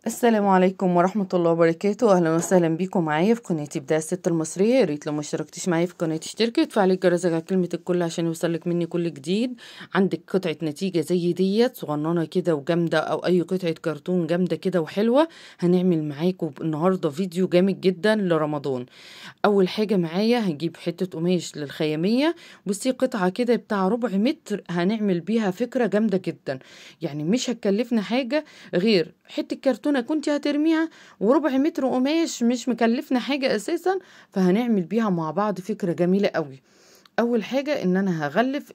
السلام عليكم ورحمة الله وبركاته. أهلا وسهلا بيكم معايا في قناة إبداع الست المصرية. يا ريت لو ما اشتركتش معايا في قناة اشتركي وتفعلي الجرس على كلمة الكل عشان يوصلك مني كل جديد. عندك قطعة نتيجة زي ديت صغننة كده وجامدة، أو أي قطعة كرتون جامدة كده وحلوة، هنعمل معاكم النهاردة فيديو جامد جدا لرمضان. أول حاجة معايا هنجيب حتة قماش للخيامية. بصي قطعة كده بتاع 4 متر، هنعمل بيها فكرة جامدة جدا. يعني مش هتكلفنا حاجة غير حتة كرتونة كنت هترميها، و4 متر قماش مش مكلفنا حاجة اساسا. فهنعمل بيها مع بعض فكرة جميلة قوي. اول حاجة ان انا هغلف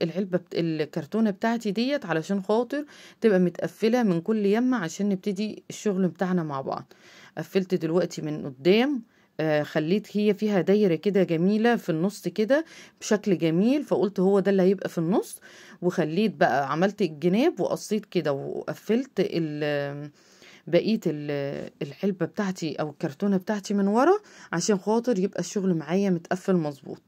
الكرتونة بتاعتي ديت علشان خاطر تبقى متقفلة من كل يمة عشان نبتدي الشغل بتاعنا مع بعض. قفلت دلوقتي من قدام، خليت هي فيها دايرة كده جميلة في النص كده بشكل جميل، فقلت هو ده اللي هيبقى في النص. وخليت بقى عملت الجناب وقصيت كده وقفلت بقية العلبة بتاعتي او الكرتونة بتاعتي من ورا عشان خاطر يبقى الشغل معايا متقفل مظبوط.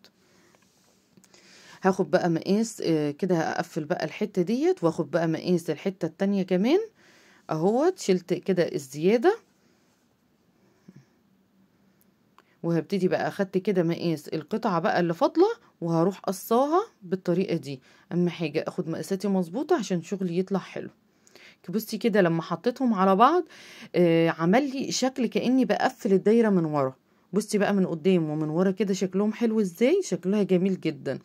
هاخد بقى مقاس كده، هقفل بقى الحتة ديت واخد بقى مقاس الحتة التانية كمان اهوت. شلت كده الزيادة وهبتدي بقى اخدت كده مقاس القطعة بقى اللي فاضلة وهروح قصاها بالطريقة دي. اهم حاجة اخد مقاساتي مظبوطة عشان شغلي يطلع حلو. بصي كده لما حطيتهم على بعض عمل لي شكل كأني بقفل الدايرة من ورا. بصي بقى من قدام ومن ورا كده شكلهم حلو ازاي، شكلها جميل جدا.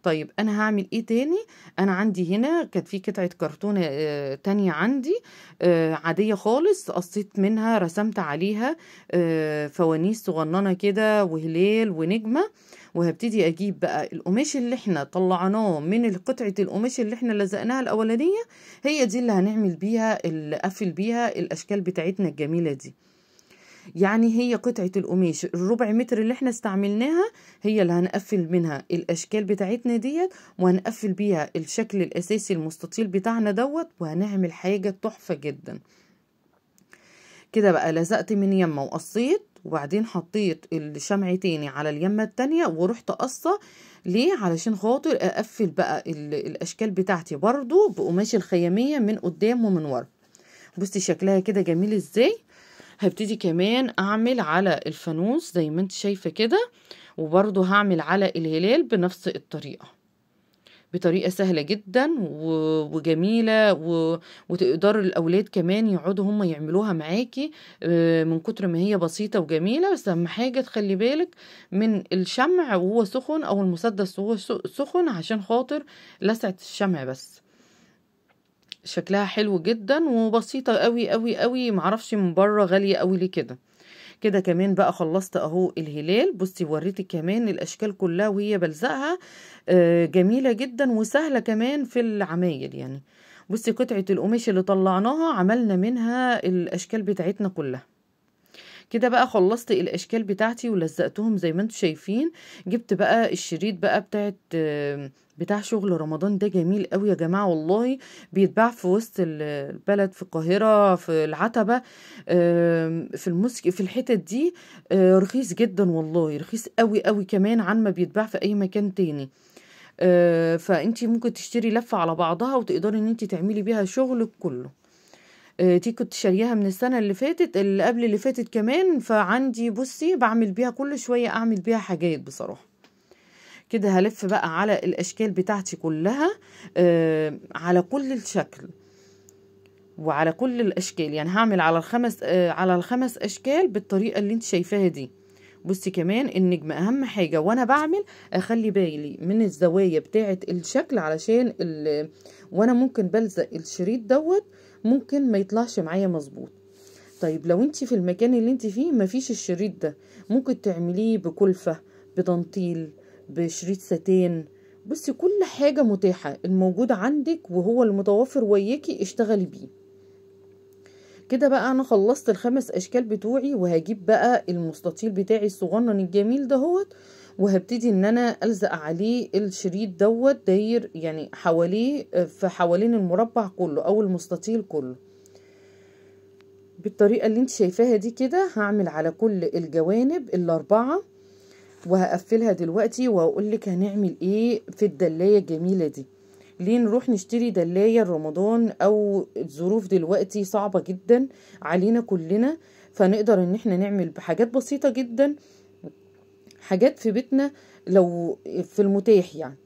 طيب انا هعمل ايه تاني؟ انا عندي هنا كانت في قطعة كرتونة تانية عندي عادية خالص، قصيت منها رسمت عليها فوانيس صغننة كده وهلال ونجمة. وهبتدي اجيب بقى القماش اللي احنا طلعناه من قطعة القماش اللي احنا لزقناها الاولانية، هي دي اللي هنعمل بيها اللي قفل بيها الاشكال بتاعتنا الجميلة دي. يعني هي قطعة القماش ال4 متر اللي احنا استعملناها هي اللي هنقفل منها الاشكال بتاعتنا ديت، وهنقفل بيها الشكل الاساسي المستطيل بتاعنا دوت، وهنعمل حاجة تحفة جدا. كده بقى لزقت من يمة وقصيت، وبعدين حطيت الشمع تاني على اليمة التانية ورحت قصة. ليه؟ علشان خاطر اقفل بقى الاشكال بتاعتي برضو بقماش الخيامية من قدام ومن ورا. بصي شكلها كده جميل ازاي. هبتدي كمان اعمل على الفانوس زي ما انت شايفة كده، وبرضو هعمل على الهلال بنفس الطريقة، بطريقة سهلة جدا وجميلة وتقدر الأولاد كمان يقعدوا هم يعملوها معاكي من كتر ما هي بسيطة وجميلة. بس أهم حاجة تخلي بالك من الشمع وهو سخن أو المسدس وهو سخن عشان خاطر لسعة الشمع بس. شكلها حلو جدا وبسيطة قوي قوي قوي، معرفش من بره غالية قوي ليه كده. كده كمان بقى خلصت اهو الهلال. بصي وريتك كمان الاشكال كلها وهي بلزقها جميلة جدا وسهلة كمان في العمايل يعني. بصي قطعة القماش اللي طلعناها عملنا منها الاشكال بتاعتنا كلها. كده بقى خلصت الاشكال بتاعتي ولزقتهم زي ما انتم شايفين. جبت بقى الشريط بقى بتاع شغل رمضان ده، جميل قوي يا جماعة والله. بيتباع في وسط البلد، في القاهرة، في العتبة، في المسك، في الحتت دي رخيص جدا والله، رخيص قوي قوي كمان عن ما بيتباع في اي مكان تاني. فانتي ممكن تشتري لفة على بعضها وتقدري ان انتي تعملي بيها شغلك كله. دي كنت شارياها من السنة اللي فاتت، اللي قبل اللي فاتت كمان. فعندي بصي بعمل بيها كل شوية، اعمل بيها حاجات بصراحة. كده هلف بقى على الاشكال بتاعتي كلها على كل الشكل وعلى كل الاشكال. يعني هعمل على الخمس اشكال بالطريقة اللي انت شايفاها دي. بصي كمان النجم اهم حاجة وانا بعمل اخلي بالي من الزوايا بتاعة الشكل، علشان وانا ممكن بلزق الشريط دوت ممكن ما يطلعش معايا مظبوط. طيب لو انت في المكان اللي انت فيه مفيش الشريط ده، ممكن تعمليه بكلفة، بدانتيل، بشريط ستان. بصي كل حاجة متاحة، الموجود عندك وهو المتوفر وياكي اشتغلي بيه. كده بقى انا خلصت الخمس اشكال بتوعي، وهجيب بقى المستطيل بتاعي الصغنن الجميل دهوت، وهبتدي ان انا الزق عليه الشريط دوت داير يعني حواليه، في حوالين المربع كله او المستطيل كله بالطريقة اللي انت شايفاها دي. كده هعمل على كل الجوانب ال4 وهقفلها دلوقتي، وهقول لك هنعمل ايه في الدلاية الجميلة دي. ليه نروح نشتري دلاية رمضان؟ او الظروف دلوقتي صعبة جدا علينا كلنا، فنقدر ان احنا نعمل بحاجات بسيطة جدا، حاجات في بيتنا لو في المتاح يعني.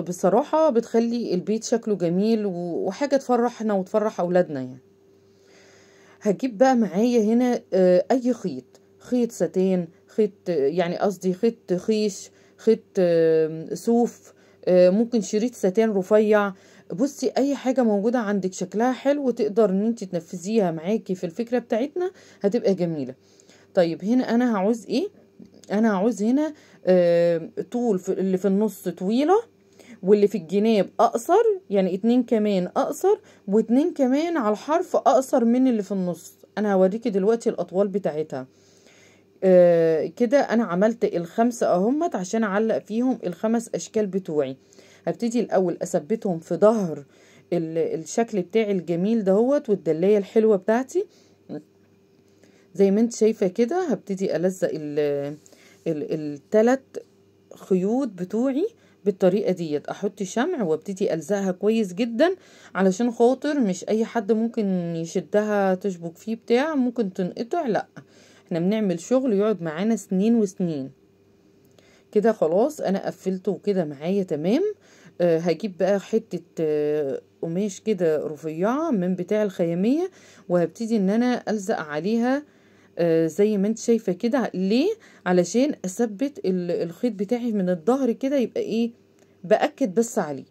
بصراحة بتخلي البيت شكله جميل وحاجة تفرحنا وتفرح أولادنا يعني. هجيب بقى معايا هنا أي خيط، خيط ستان، خيط يعني قصدي خيط خيش، خيط صوف، ممكن شريط ستان رفيع. بصي أي حاجة موجودة عندك شكلها حلو وتقدر ان انت تنفذيها معاكي في الفكرة بتاعتنا هتبقى جميلة. طيب هنا أنا هعوز ايه؟ أنا هعوز هنا طول اللي في النص طويلة، واللي في الجناب اقصر، يعني 2 كمان اقصر، و2 كمان على الحرف اقصر من اللي في النص. انا هوريكي دلوقتي الاطوال بتاعتها. كده انا عملت ال5 اهمت عشان اعلق فيهم ال5 اشكال بتوعي. هبتدي الاول اثبتهم في ظهر الشكل بتاعي الجميل دهوت والدلاية الحلوة بتاعتي زي ما انت شايفة كده. هبتدي ألزق ال3 خيوط بتوعي بالطريقة ديت، احط شمع وابتدي ألزقها كويس جدا، علشان خاطر مش اي حد ممكن يشدها تشبك فيه بتاع ممكن تنقطع، لا احنا بنعمل شغل يقعد معانا سنين وسنين. كده خلاص انا قفلته كده معايا تمام. هجيب بقى حتة قماش كده رفيعة من بتاع الخيامية، وهبتدي ان انا ألزق عليها زي ما انت شايفة كده. ليه؟ علشان اثبت الخيط بتاعي من الظهر كده، يبقى ايه، بأكد بس عليه،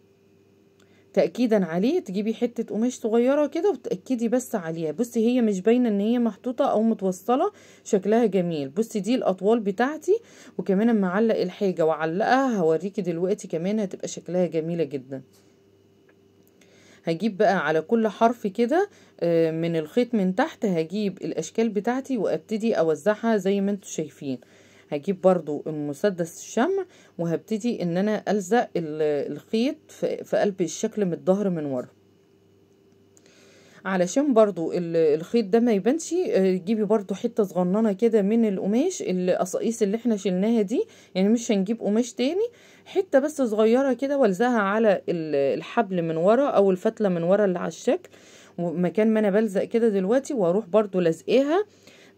تأكيدا عليه. تجيبي حتة قماش صغيرة كده وتأكدي بس عليها. بصي هي مش باينة ان هي محطوطة او متوصلة، شكلها جميل. بصي دي الاطوال بتاعتي، وكمان اما اعلق الحاجة واعلقها هوريكي دلوقتي كمان هتبقى شكلها جميلة جدا. هجيب بقى على كل حرف كده من الخيط من تحت هجيب الاشكال بتاعتي وابتدي اوزعها زي ما انتم شايفين. هجيب برضو المسدس الشمع وهبتدي ان انا الزق الخيط في قلب الشكل من الظهر من ورا، علشان برضو الخيط ده ما يبانش. جيبي برضو حتة صغننة كده من القماش، القصاقيس اللي احنا شلناها دي، يعني مش هنجيب قماش تاني، حتة بس صغيرة كده والزقها على الحبل من ورا او الفتلة من ورا اللي على الشكل، ومكان ما انا بلزق كده دلوقتي، واروح برضو لزقها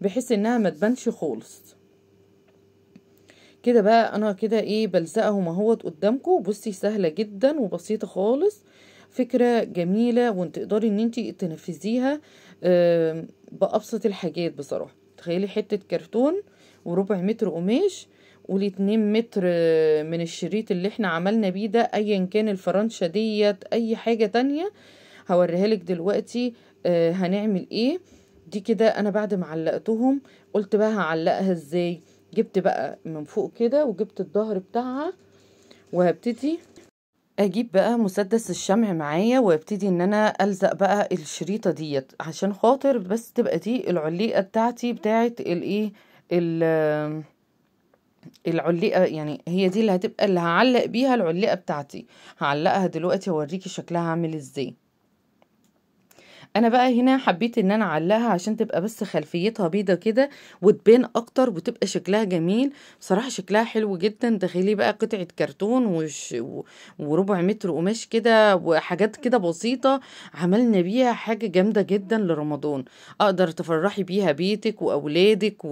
بحيث انها ما تبانش خالص. كده بقى انا كده ايه بلزقهم اهوت قدامكم. بصي سهلة جدا وبسيطة خالص، فكرة جميلة وانت تقدري ان انت تنفذيها بأبسط الحاجات بصراحة. تخيلي حتة كرتون وربع متر قماش و2 متر من الشريط اللي احنا عملنا بيه ده، ايا كان الفرنشة ديت اي حاجة تانية هوريها لك دلوقتي هنعمل ايه. دي كده انا بعد ما علقتهم قلت بقى هعلقها ازاي. جبت بقى من فوق كده وجبت الظهر بتاعها، وهبتدي اجيب بقى مسدس الشمع معايا وابتدي ان انا الزق بقى الشريطة ديت، عشان خاطر بس تبقى دي العليقة بتاعتي بتاعت الايه العليقة، يعني هي دي اللي هتبقى اللي هعلق بيها العليقة بتاعتي. هعلقها دلوقتي اوريكي شكلها عامل ازاي. انا بقى هنا حبيت ان انا اعلقها عشان تبقى بس خلفيتها بيضة كده وتبان اكتر وتبقى شكلها جميل. بصراحة شكلها حلو جدا. تخيلي بقى قطعة كرتون وربع متر قماش كده وحاجات كده بسيطة عملنا بيها حاجة جامدة جدا لرمضان، اقدر تفرحي بيها بيتك واولادك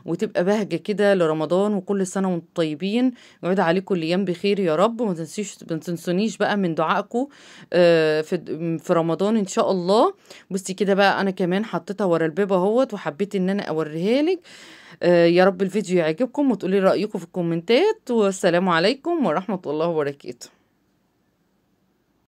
وتبقى بهجة كده لرمضان. وكل سنة وانتم طيبين، يعود عليكم الايام بخير يا رب. وما تنسونيش بقى من دعائكم في رمضان ان شاء الله. بصي كده بقى انا كمان حطيتها ورا الباب اهوت، وحبيت ان انا اوريها لك. يا رب الفيديو يعجبكم وتقولي رايكم في الكومنتات. والسلام عليكم ورحمه الله وبركاته.